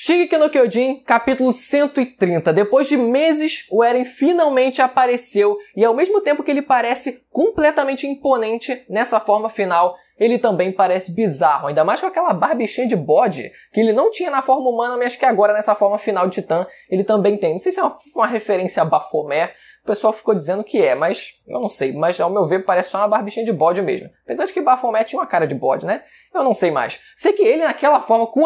Shingeki no Kyojin, capítulo 130. Depois de meses, o Eren finalmente apareceu e ao mesmo tempo que ele parece completamente imponente nessa forma final, ele também parece bizarro, ainda mais com aquela barbichinha de bode que ele não tinha na forma humana, mas que agora nessa forma final de Titã ele também tem. Não sei se é uma referência a Baphomet, o pessoal ficou dizendo que é, mas eu não sei. Mas ao meu ver parece só uma barbichinha de bode mesmo. Apesar de que Baphomet tinha uma cara de bode, né? Eu não sei mais. Sei que ele naquela forma com...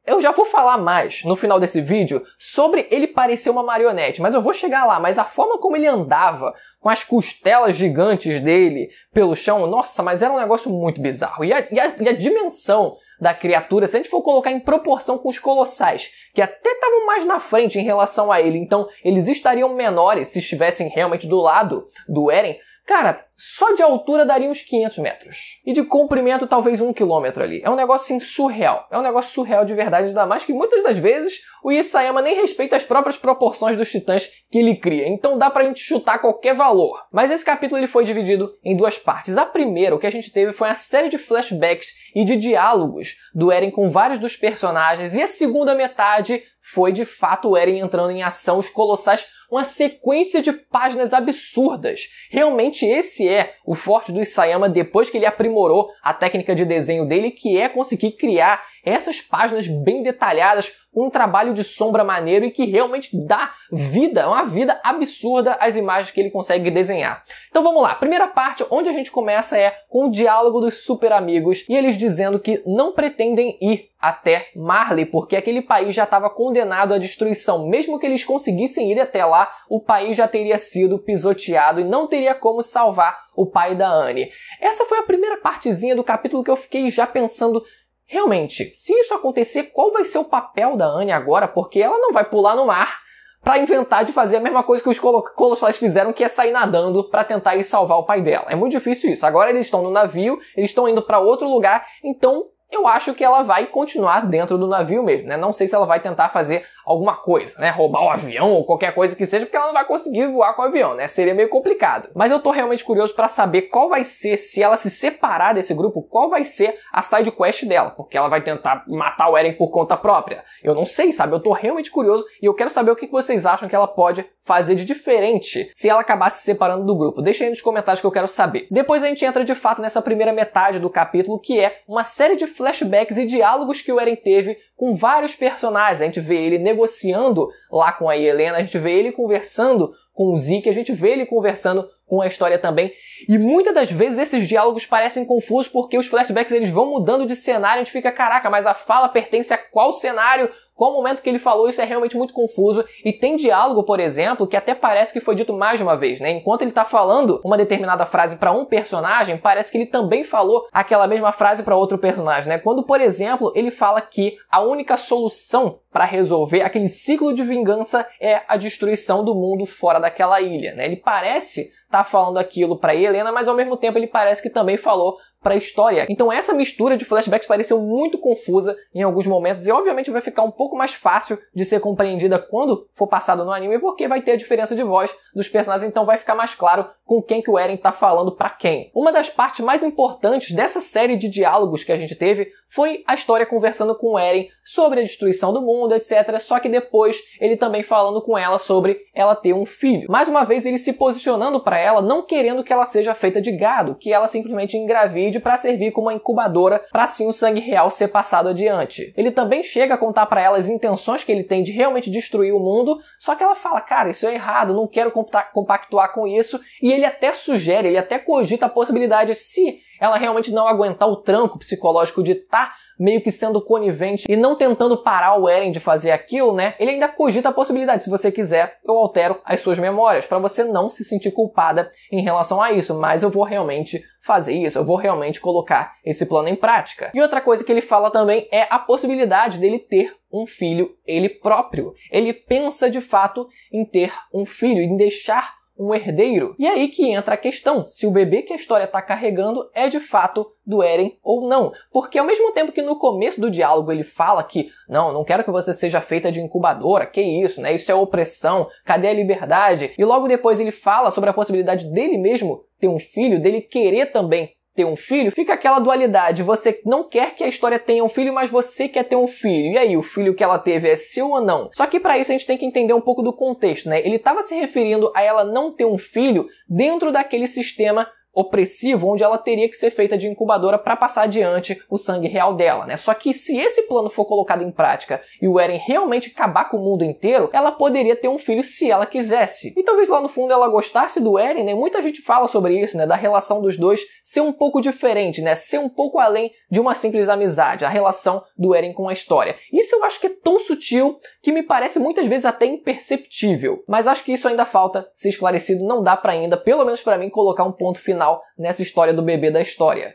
eu já vou falar mais no final desse vídeo sobre ele parecer uma marionete, mas eu vou chegar lá. Mas a forma como ele andava, com as costelas gigantes dele pelo chão, nossa, mas era um negócio muito bizarro. E a dimensão da criatura, se a gente for colocar em proporção com os colossais, que até estavam mais na frente em relação a ele, então eles estariam menores se estivessem realmente do lado do Eren, cara, só de altura daria uns 500 metros. E de comprimento talvez 1 quilômetro ali. É um negócio assim surreal. É um negócio surreal de verdade, ainda mais que muitas das vezes o Isayama nem respeita as próprias proporções dos titãs que ele cria. Então dá pra gente chutar qualquer valor. Mas esse capítulo ele foi dividido em duas partes. A primeira, o que a gente teve foi uma série de flashbacks e de diálogos do Eren com vários dos personagens. E a segunda metade foi de fato o Eren entrando em ação, os colossais, uma sequência de páginas absurdas. Realmente esse é o forte do Isayama depois que ele aprimorou a técnica de desenho dele, que é conseguir criar essas páginas bem detalhadas, um trabalho de sombra maneiro e que realmente dá vida, uma vida absurda às imagens que ele consegue desenhar. Então vamos lá, primeira parte onde a gente começa é com o diálogo dos super amigos e eles dizendo que não pretendem ir até Marley porque aquele país já estava condenado à destruição. Mesmo que eles conseguissem ir até lá, o país já teria sido pisoteado e não teria como salvar o pai da Annie. Essa foi a primeira partezinha do capítulo que eu fiquei já pensando, realmente, se isso acontecer, qual vai ser o papel da Annie agora? Porque ela não vai pular no mar para inventar de fazer a mesma coisa que os colossais fizeram, que é sair nadando para tentar ir salvar o pai dela. É muito difícil isso. Agora eles estão no navio, eles estão indo para outro lugar, então eu acho que ela vai continuar dentro do navio mesmo, né? Não sei se ela vai tentar fazer alguma coisa, né? Roubar um avião ou qualquer coisa que seja, porque ela não vai conseguir voar com o avião, né? Seria meio complicado. Mas eu tô realmente curioso para saber qual vai ser, se ela se separar desse grupo, qual vai ser a side quest dela, porque ela vai tentar matar o Eren por conta própria. Eu não sei, sabe? Eu tô realmente curioso e eu quero saber o que vocês acham que ela pode fazer de diferente se ela acabar se separando do grupo. Deixa aí nos comentários que eu quero saber. Depois a gente entra de fato nessa primeira metade do capítulo, que é uma série de flashbacks e diálogos que o Eren teve com vários personagens. A gente vê ele negociando lá com a Helena, a gente vê ele conversando com o Zeke, a gente vê ele conversando com a história também. E muitas das vezes esses diálogos parecem confusos porque os flashbacks eles vão mudando de cenário, a gente fica, caraca, mas a fala pertence a qual cenário? Qual momento que ele falou? Isso é realmente muito confuso. E tem diálogo, por exemplo, que até parece que foi dito mais de uma vez, né? Enquanto ele tá falando uma determinada frase para um personagem, parece que ele também falou aquela mesma frase para outro personagem, né? Quando, por exemplo, ele fala que a única solução para resolver aquele ciclo de vingança é a destruição do mundo fora daquela ilha, né? Ele parece estar falando aquilo para Helena, mas ao mesmo tempo ele parece que também falou para a história. Então essa mistura de flashbacks pareceu muito confusa em alguns momentos e obviamente vai ficar um pouco mais fácil de ser compreendida quando for passado no anime, porque vai ter a diferença de voz dos personagens, então vai ficar mais claro com quem que o Eren tá falando para quem. Uma das partes mais importantes dessa série de diálogos que a gente teve foi a história conversando com o Eren sobre a destruição do mundo, etc. Só que depois ele também falando com ela sobre ela ter um filho. Mais uma vez ele se posicionando para ela, não querendo que ela seja feita de gado, que ela simplesmente engravide para servir como uma incubadora para assim o sangue real ser passado adiante. Ele também chega a contar para ela as intenções que ele tem de realmente destruir o mundo, só que ela fala, cara, isso é errado, não quero compactuar com isso, e ele até sugere, ele até cogita a possibilidade, se ela realmente não aguentar o tranco psicológico de estar meio que sendo conivente e não tentando parar o Eren de fazer aquilo, né? Ele ainda cogita a possibilidade, se você quiser, eu altero as suas memórias, para você não se sentir culpada em relação a isso, mas eu vou realmente fazer isso, eu vou realmente colocar esse plano em prática. E outra coisa que ele fala também é a possibilidade dele ter um filho ele próprio. Ele pensa de fato em ter um filho, em deixar um herdeiro. E aí que entra a questão, se o bebê que a história está carregando é de fato do Eren ou não. Porque ao mesmo tempo que no começo do diálogo ele fala que não quero que você seja feita de incubadora, que isso, né? Isso é opressão, cadê a liberdade? E logo depois ele fala sobre a possibilidade dele mesmo ter um filho, dele querer também ter um filho, fica aquela dualidade. Você não quer que a história tenha um filho, mas você quer ter um filho. E aí, o filho que ela teve é seu ou não? Só que para isso a gente tem que entender um pouco do contexto, né? Ele estava se referindo a ela não ter um filho dentro daquele sistema opressivo, onde ela teria que ser feita de incubadora para passar adiante o sangue real dela, né? Só que se esse plano for colocado em prática e o Eren realmente acabar com o mundo inteiro, ela poderia ter um filho se ela quisesse. E talvez lá no fundo ela gostasse do Eren, né? Muita gente fala sobre isso, né? Da relação dos dois ser um pouco diferente, né? Ser um pouco além de uma simples amizade, a relação do Eren com a história. Isso eu acho que é tão sutil que me parece muitas vezes até imperceptível. Mas acho que isso ainda falta ser esclarecido, não dá pra ainda, pelo menos pra mim, colocar um ponto final nessa história do bebê da história.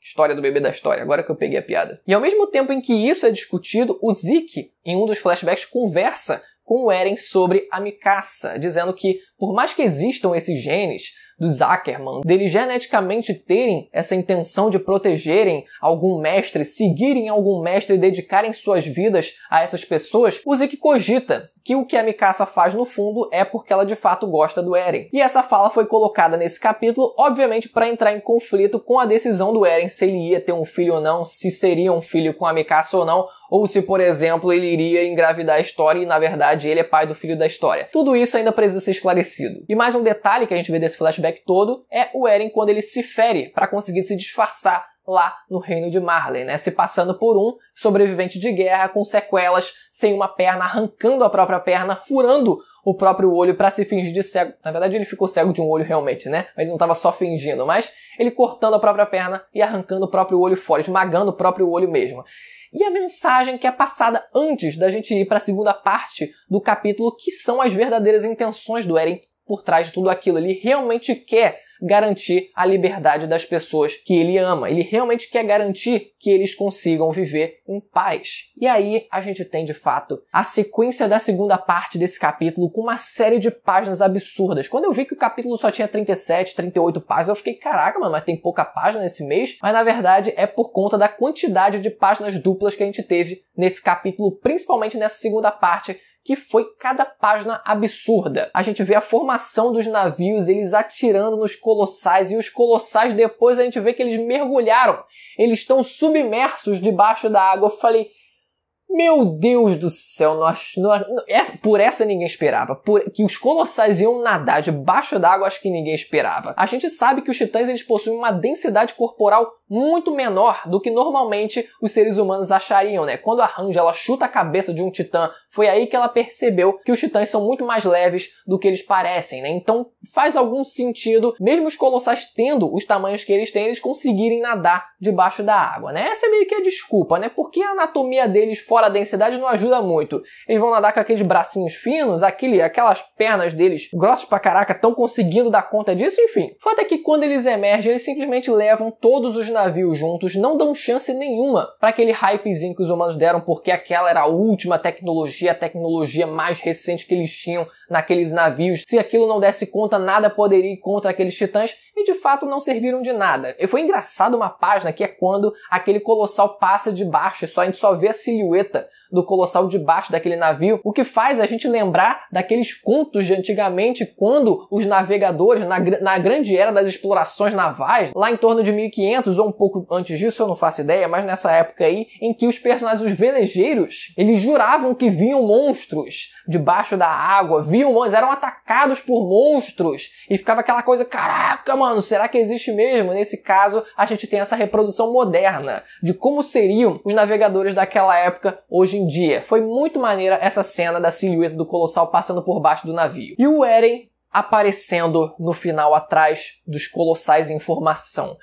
História do bebê da história, agora que eu peguei a piada. E ao mesmo tempo em que isso é discutido, o Zeke, em um dos flashbacks, conversa com o Eren sobre a Mikasa, dizendo que, por mais que existam esses genes dos Ackerman, deles geneticamente terem essa intenção de protegerem algum mestre, seguirem algum mestre e dedicarem suas vidas a essas pessoas, o Zeke cogita que o que a Mikasa faz no fundo é porque ela de fato gosta do Eren. E essa fala foi colocada nesse capítulo, obviamente para entrar em conflito com a decisão do Eren se ele ia ter um filho ou não, se seria um filho com a Mikasa ou não, ou se, por exemplo, ele iria engravidar a história e, na verdade, ele é pai do filho da história. Tudo isso ainda precisa ser esclarecido. E mais um detalhe que a gente vê desse flashback todo é o Eren quando ele se fere para conseguir se disfarçar lá no reino de Marley, né? Se passando por um sobrevivente de guerra com sequelas, sem uma perna, arrancando a própria perna, furando o próprio olho para se fingir de cego. Na verdade, ele ficou cego de um olho realmente, né? Ele não estava só fingindo, mas ele cortando a própria perna e arrancando o próprio olho fora, esmagando o próprio olho mesmo. E a mensagem que é passada antes da gente ir para a segunda parte do capítulo, que são as verdadeiras intenções do Eren por trás de tudo aquilo. Ele realmente quer garantir a liberdade das pessoas que ele ama. Ele realmente quer garantir que eles consigam viver em paz. E aí a gente tem, de fato, a sequência da segunda parte desse capítulo com uma série de páginas absurdas. Quando eu vi que o capítulo só tinha 37, 38 páginas, eu fiquei, caraca, mano, mas tem pouca página nesse mês? Mas na verdade é por conta da quantidade de páginas duplas que a gente teve nesse capítulo, principalmente nessa segunda parte, que foi cada página absurda. A gente vê a formação dos navios, eles atirando nos colossais, e os colossais depois a gente vê que eles mergulharam. Eles estão submersos debaixo da água. Eu falei, meu Deus do céu, por essa ninguém esperava. Que os colossais iam nadar debaixo d'água, acho que ninguém esperava. A gente sabe que os titãs eles possuem uma densidade corporal muito menor do que normalmente os seres humanos achariam, né? Quando a Hange ela chuta a cabeça de um titã, foi aí que ela percebeu que os titãs são muito mais leves do que eles parecem, né? Então faz algum sentido, mesmo os colossais tendo os tamanhos que eles têm, eles conseguirem nadar debaixo da água, né? Essa é meio que a desculpa, né? Porque a anatomia deles fora da densidade não ajuda muito. Eles vão nadar com aqueles bracinhos finos, aquelas pernas deles grossas pra caraca, estão conseguindo dar conta disso, enfim. O fato é que quando eles emergem, eles simplesmente levam todos os navios juntos, não dão chance nenhuma para aquele hypezinho que os humanos deram, porque aquela era a última tecnologia, a tecnologia mais recente que eles tinham naqueles navios. Se aquilo não desse conta, nada poderia ir contra aqueles titãs, e de fato não serviram de nada. E foi engraçado uma página que é quando aquele colossal passa de baixo, a gente só vê a silhueta do colossal debaixo daquele navio, o que faz a gente lembrar daqueles contos de antigamente, quando os navegadores, na grande era das explorações navais, lá em torno de 1500 ou um pouco antes disso, eu não faço ideia, mas nessa época aí, em que os personagens, os velejeiros, eles juravam que viam monstros debaixo da água, eram atacados por monstros, e ficava aquela coisa, caraca, mano, será que existe mesmo? Nesse caso, a gente tem essa reprodução moderna de como seriam os navegadores daquela época hoje em dia. Foi muito maneira essa cena da silhueta do colossal passando por baixo do navio. E o Eren aparecendo no final atrás dos colossais em formação.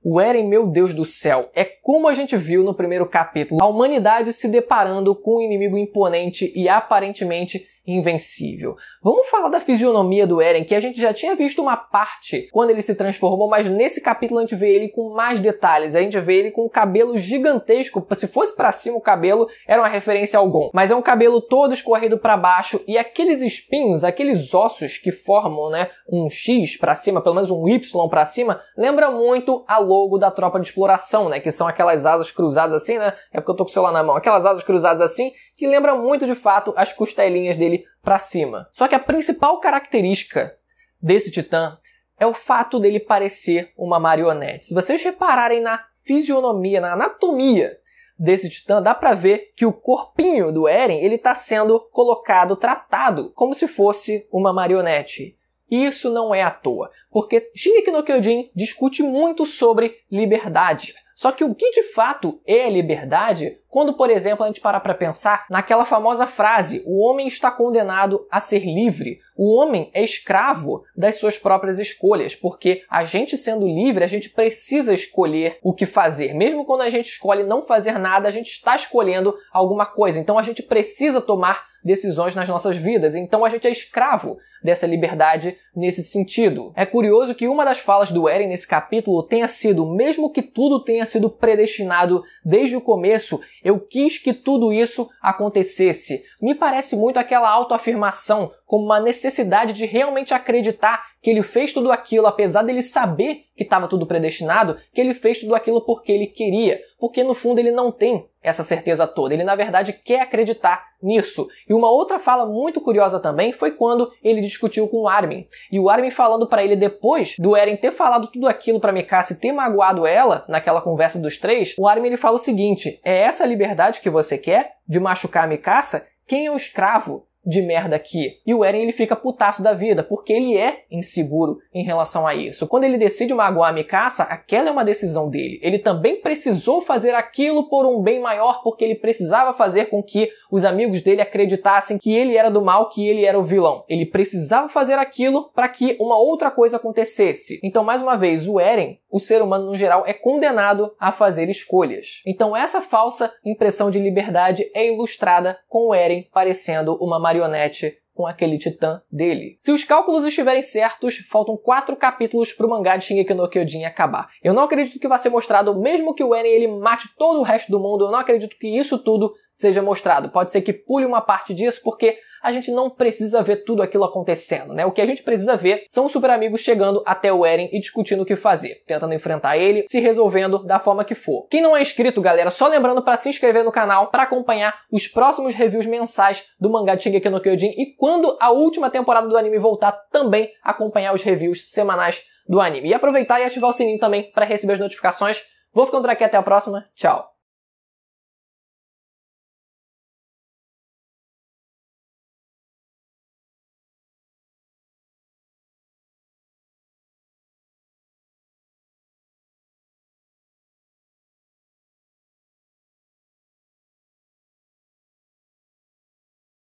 O Eren, meu Deus do céu, é como a gente viu no primeiro capítulo, a humanidade se deparando com um inimigo imponente e aparentemente invencível. Vamos falar da fisionomia do Eren, que a gente já tinha visto uma parte quando ele se transformou, mas nesse capítulo a gente vê ele com mais detalhes. A gente vê ele com um cabelo gigantesco. Se fosse pra cima o cabelo, era uma referência ao Gon. Mas é um cabelo todo escorrido pra baixo, e aqueles espinhos, aqueles ossos que formam, né, um X pra cima, pelo menos um Y pra cima, lembra muito a logo da Tropa de Exploração, né, que são aquelas asas cruzadas assim, né, é porque eu tô com o celular na mão, aquelas asas cruzadas assim, que lembra muito, de fato, as costelinhas dele pra cima. Só que a principal característica desse titã é o fato dele parecer uma marionete. Se vocês repararem na fisionomia, na anatomia desse titã, dá pra ver que o corpinho do Eren ele tá sendo colocado, tratado como se fosse uma marionete. E isso não é à toa, porque Shingeki no Kyojin discute muito sobre liberdade. Só que o que de fato é liberdade, quando, por exemplo, a gente parar para pensar naquela famosa frase, o homem está condenado a ser livre. O homem é escravo das suas próprias escolhas, porque a gente sendo livre, a gente precisa escolher o que fazer. Mesmo quando a gente escolhe não fazer nada, a gente está escolhendo alguma coisa. Então a gente precisa tomar decisões nas nossas vidas. Então a gente é escravo dessa liberdade nesse sentido. É curioso que uma das falas do Eren nesse capítulo tenha sido, mesmo que tudo tenha sido predestinado desde o começo, eu quis que tudo isso acontecesse. Me parece muito aquela autoafirmação como uma necessidade de realmente acreditar que ele fez tudo aquilo, apesar dele saber que estava tudo predestinado, que ele fez tudo aquilo porque ele queria. Porque no fundo ele não tem essa certeza toda, ele na verdade quer acreditar nisso. E uma outra fala muito curiosa também foi quando ele discutiu com o Armin. E o Armin falando para ele depois do Eren ter falado tudo aquilo para Mikasa e ter magoado ela naquela conversa dos três, o Armin ele fala o seguinte: é essa a liberdade que você quer? De machucar a Mikasa? Quem é o escravo de merda aqui? E o Eren ele fica putaço da vida, porque ele é inseguro em relação a isso. Quando ele decide magoar a Mikasa, aquela é uma decisão dele. Ele também precisou fazer aquilo por um bem maior, porque ele precisava fazer com que os amigos dele acreditassem que ele era do mal, que ele era o vilão. Ele precisava fazer aquilo para que uma outra coisa acontecesse. Então, mais uma vez, o Eren, o ser humano no geral, é condenado a fazer escolhas. Então, essa falsa impressão de liberdade é ilustrada com o Eren parecendo uma marionete com aquele titã dele. Se os cálculos estiverem certos, faltam 4 capítulos para o mangá de Shingeki no Kyojin acabar. Eu não acredito que vai ser mostrado, mesmo que o Eren ele mate todo o resto do mundo, eu não acredito que isso tudo seja mostrado. Pode ser que pule uma parte disso, porque a gente não precisa ver tudo aquilo acontecendo, né? O que a gente precisa ver são os super amigos chegando até o Eren e discutindo o que fazer, tentando enfrentar ele, se resolvendo da forma que for. Quem não é inscrito, galera, só lembrando para se inscrever no canal para acompanhar os próximos reviews mensais do mangá de Shingeki no Kyojin e quando a última temporada do anime voltar, também acompanhar os reviews semanais do anime. E aproveitar e ativar o sininho também para receber as notificações. Vou ficando por aqui, até a próxima. Tchau!